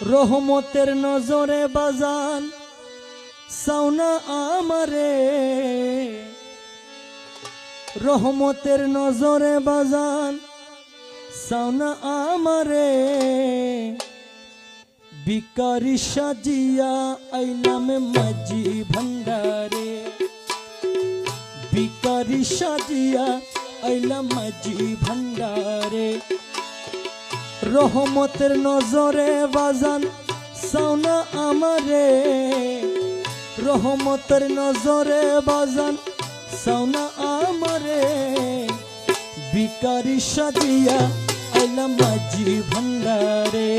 রহমতের নজরে বাজান সাউনা আমারে, রহমতের নজরে বাজান সাউনা আমারে। ভিখারি সাজিয়া আইলাম মাঝি ভান্ডারে, ভিখারি সাজিয়া আইলাম মাঝি ভান্ডারে। রহমতের নজরে বাজান সাউনা আমারে, রহমতের নজরে বাজান সাউনা আমারে। ভিখারি সাজিয়া আইলাম মাঝি ভান্ডারে।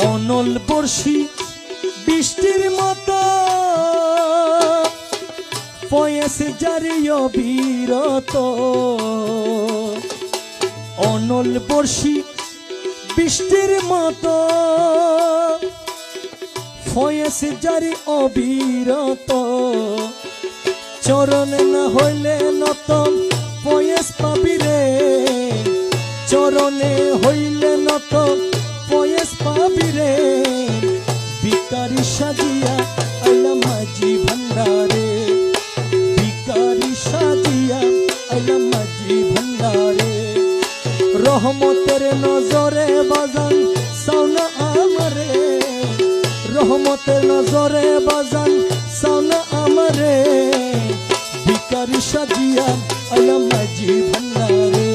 অনল বর্ষি বৃষ্টির মতো ফয়েছে জারি অবিরত, অনল বর্ষি বৃষ্টির মতো ফয়েছে জারি অবিরত। চরণে না হইলে নত ফয়েজ পাবি রে, চরণে হইলে নত ফয়েজ পাবি রে। ভিখারি সাজিয়া আইলাম মাঝি ভান্ডারে, ভিখারি সাজিয়া আইলাম মাঝি ভান্ডারে। রহমতের নজরে বাজান সাউনা আমারে, রহমতের নজরে বাজান সাউনা আমারে। ভিখারি সাজিয়া আইলাম মাঝি ভান্ডারে।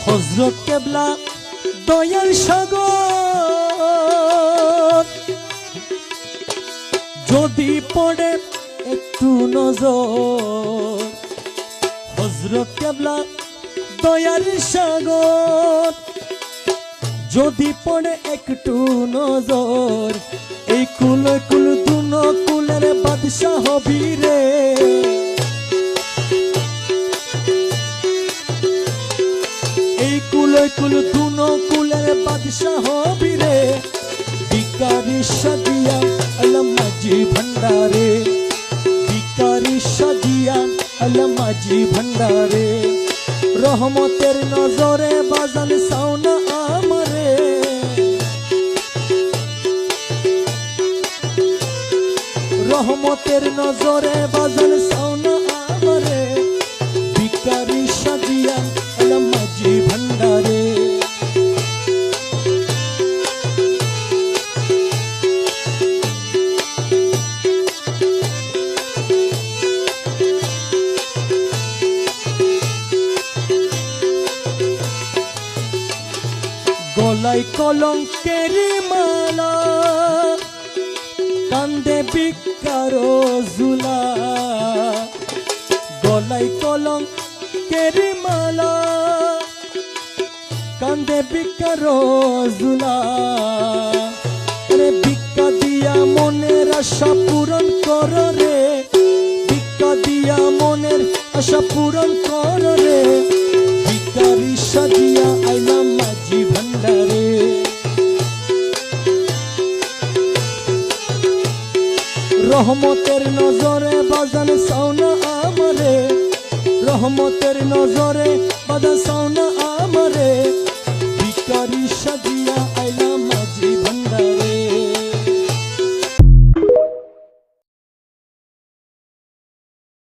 হযরত কেবলা দয়াল সাগর যদি পড়ে একটু নজর, হযরত কেবলা দয়াল সাগর যদি পড়ে একটু নজর। এই কুল কুল দুন কুলের বাদশা হবি রে, কুল কুল দুন কুলের বাদশা হবি রে। ভিখারি সাজিয়া আইলাম মাঝি ভান্ডারে, ভিখারি সাজিয়া আইলাম মাঝি ভান্ডারে। রহমতের নজরে বাজান সাউনা আমারে, রহমতের নজরে বাজান সাউনা আমারে। ভিখারি সাজিয়া আইলাম মাঝি ভান্ডারে। গলায় কলঙ্কের মালা কান্দে ভিখার জুলা, গলায় কলঙ্কের মালা কান্দে ভিখার জুলা। ভিক্ষা দিয়া মনের আশা পূরণ কর রে, ভিক্ষা দিয়া মনের আশা পূরণ কর রে। ভিখারি সাজিয়া আইলাম মাঝি ভান্ডারে। রহমতের নজরে বাজান সাউনা আমারে, রহমতের নজরে বাজান সাউনা